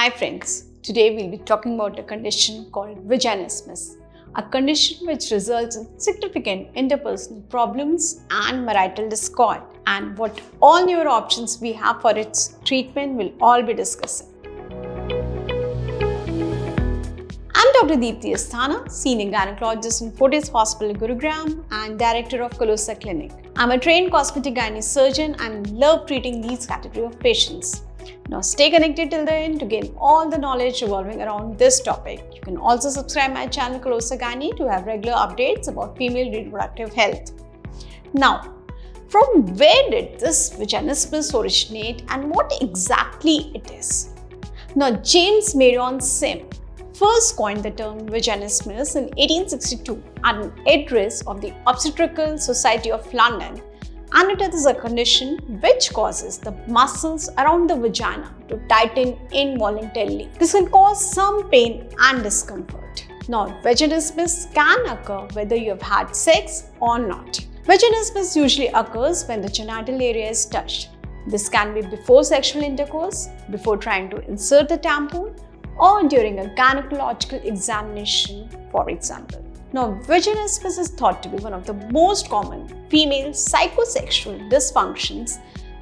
Hi friends, today we'll be talking about a condition called vaginismus, a condition which results in significant interpersonal problems and marital discord, and what all newer options we have for its treatment will all be discussing. I'm Dr. Deepti Asthana, Senior Gynecologist in Fortis Hospital, Gurgaon and Director of Kalosa Clinic. I'm a trained cosmetic gynae surgeon and love treating these category of patients. Now stay connected till the end to gain all the knowledge revolving around this topic. You can also subscribe my channel Kalosa Gynae to have regular updates about female reproductive health. Now, from where did this vaginismus originate and what exactly it is? Now, James Marion Sim first coined the term vaginismus in 1862 at an address of the Obstetrical Society of London, and it is a condition which causes the muscles around the vagina to tighten involuntarily. This can cause some pain and discomfort. Now, vaginismus can occur whether you have had sex or not. Vaginismus usually occurs when the genital area is touched. This can be before sexual intercourse, before trying to insert the tampon, or during a gynecological examination, for example. Now, vaginismus is thought to be one of the most common female psychosexual dysfunctions,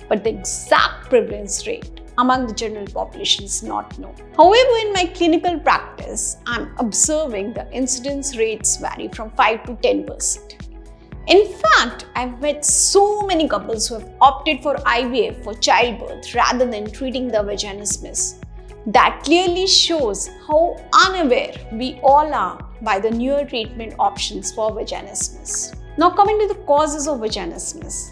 but the exact prevalence rate among the general population is not known. However, in my clinical practice, I'm observing the incidence rates vary from 5 to 10%. In fact, I've met so many couples who have opted for IVF for childbirth rather than treating the vaginismus. That clearly shows how unaware we all are by the newer treatment options for vaginismus. Now coming to the causes of vaginismus.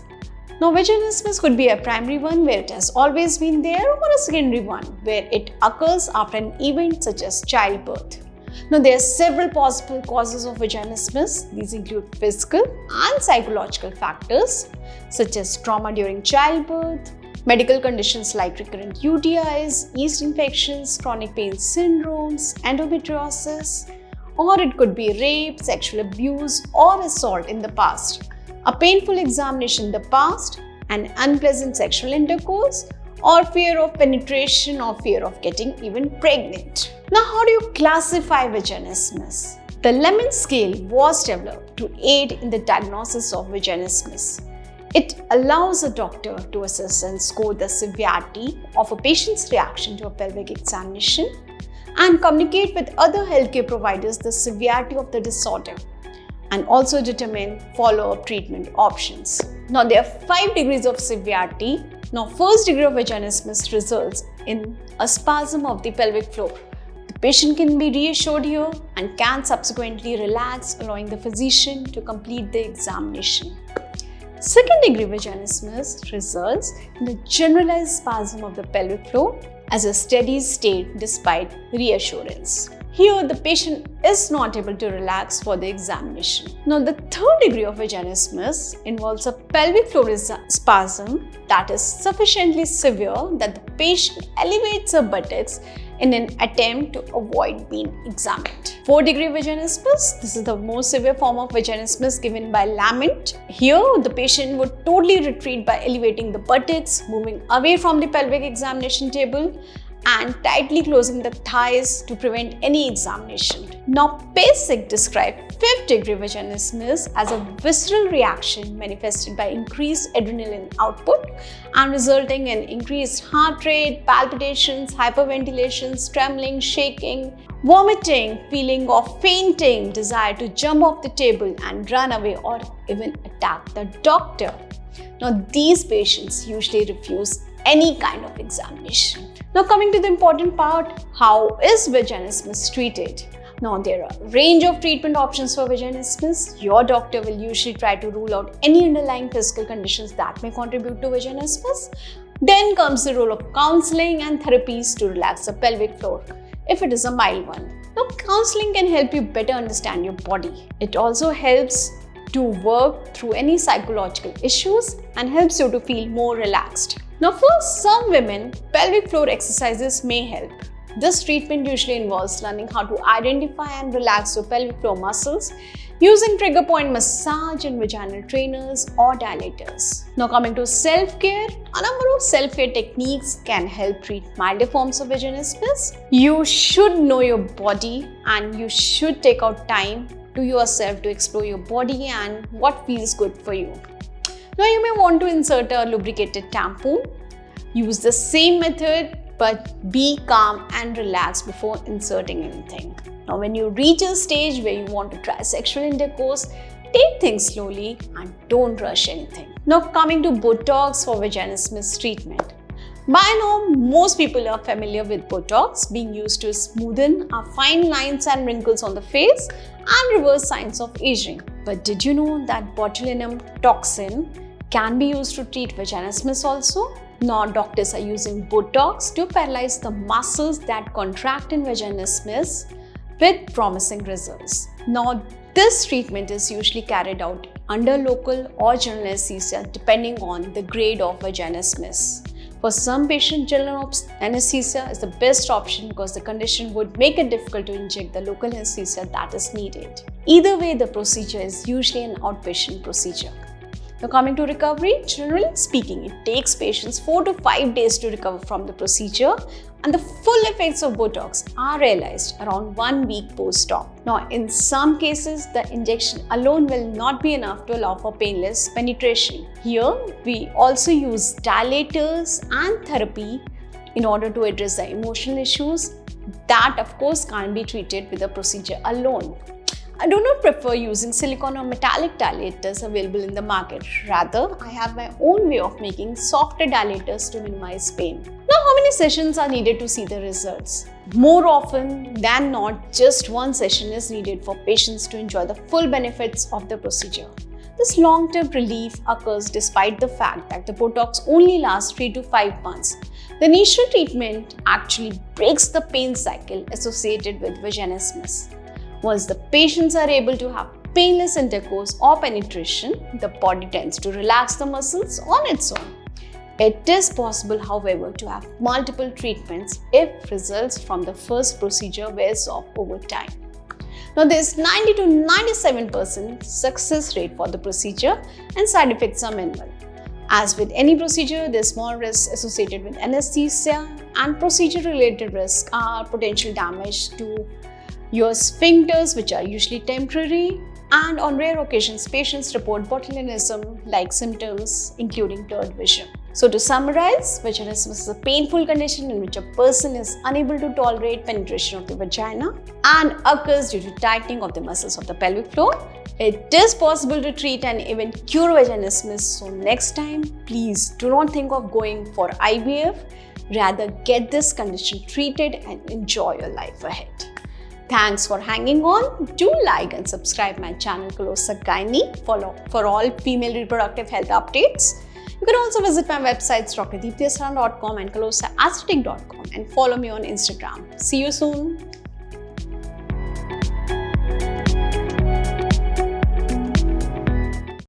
Now vaginismus could be a primary one where it has always been there, or a secondary one where it occurs after an event such as childbirth. Now there are several possible causes of vaginismus. These include physical and psychological factors such as trauma during childbirth, medical conditions like recurrent UTIs, yeast infections, chronic pain syndromes, endometriosis, or it could be rape, sexual abuse, or assault in the past, a painful examination in the past, an unpleasant sexual intercourse, or fear of penetration or fear of getting even pregnant. Now, how do you classify vaginismus? The Lemon scale was developed to aid in the diagnosis of vaginismus. It allows a doctor to assess and score the severity of a patient's reaction to a pelvic examination and communicate with other healthcare providers the severity of the disorder and also determine follow-up treatment options. Now, there are 5 degrees of severity. Now, first degree of vaginismus results in a spasm of the pelvic floor. The patient can be reassured here and can subsequently relax, allowing the physician to complete the examination. Second degree vaginismus results in the generalized spasm of the pelvic floor as a steady state despite reassurance. Here, the patient is not able to relax for the examination. Now, the third degree of vaginismus involves a pelvic floor spasm that is sufficiently severe that the patient elevates her buttocks in an attempt to avoid being examined. 4th degree vaginismus, this is the most severe form of vaginismus given by lament. Here, the patient would totally retreat by elevating the buttocks, moving away from the pelvic examination table, and tightly closing the thighs to prevent any examination. Now, Pasek described 5th degree vaginismus as a visceral reaction manifested by increased adrenaline output and resulting in increased heart rate, palpitations, hyperventilations, trembling, shaking, vomiting, feeling of fainting, desire to jump off the table and run away or even attack the doctor. Now, these patients usually refuse any kind of examination. Now, coming to the important part, how is vaginismus treated? Now, there are a range of treatment options for vaginismus. Your doctor will usually try to rule out any underlying physical conditions that may contribute to vaginismus. Then comes the role of counseling and therapies to relax the pelvic floor, if it is a mild one. Now, counseling can help you better understand your body. It also helps to work through any psychological issues and helps you to feel more relaxed. Now, for some women, pelvic floor exercises may help. This treatment usually involves learning how to identify and relax your pelvic floor muscles using trigger point massage and vaginal trainers or dilators. Now coming to self-care, a number of self-care techniques can help treat milder forms of vaginismus. You should know your body and you should take out time to yourself to explore your body and what feels good for you. Now you may want to insert a lubricated tampon. Use the same method but be calm and relaxed before inserting anything. Now when you reach a stage where you want to try sexual intercourse, take things slowly and don't rush anything. Now coming to Botox for vaginismus treatment. By now, most people are familiar with Botox being used to smoothen our fine lines and wrinkles on the face and reverse signs of aging. But did you know that botulinum toxin can be used to treat vaginismus also? Now doctors are using Botox to paralyze the muscles that contract in vaginismus with promising results. Now this treatment is usually carried out under local or general anesthesia depending on the grade of vaginismus. For some patients, general anesthesia is the best option because the condition would make it difficult to inject the local anesthesia that is needed. Either way, the procedure is usually an outpatient procedure. Now coming to recovery, generally speaking, it takes patients 4 to 5 days to recover from the procedure and the full effects of Botox are realized around 1 week post-op. Now in some cases, the injection alone will not be enough to allow for painless penetration. Here, we also use dilators and therapy in order to address the emotional issues that of course can't be treated with the procedure alone. I do not prefer using silicone or metallic dilators available in the market. Rather, I have my own way of making softer dilators to minimize pain. Now, how many sessions are needed to see the results? More often than not, just one session is needed for patients to enjoy the full benefits of the procedure. This long-term relief occurs despite the fact that the Botox only lasts 3 to 5 months. The initial treatment actually breaks the pain cycle associated with vaginismus. Once the patients are able to have painless intercourse or penetration, the body tends to relax the muscles on its own. It is possible, however, to have multiple treatments if results from the first procedure wears off over time. Now, there is 90 to 97% success rate for the procedure and side effects are minimal. As with any procedure, there are small risks associated with anesthesia and procedure-related risks are potential damage to your sphincters, which are usually temporary, and on rare occasions, patients report botulinism-like symptoms, including blurred vision. So to summarize, vaginismus is a painful condition in which a person is unable to tolerate penetration of the vagina and occurs due to tightening of the muscles of the pelvic floor. It is possible to treat and even cure vaginismus, so next time, please do not think of going for IVF. Rather, get this condition treated and enjoy your life ahead. Thanks for hanging on. Do like and subscribe my channel Kalosa Gynae for all female reproductive health updates. You can also visit my websites drdeeptiasthana.com and kalosaesthetic.com and follow me on Instagram. See you soon.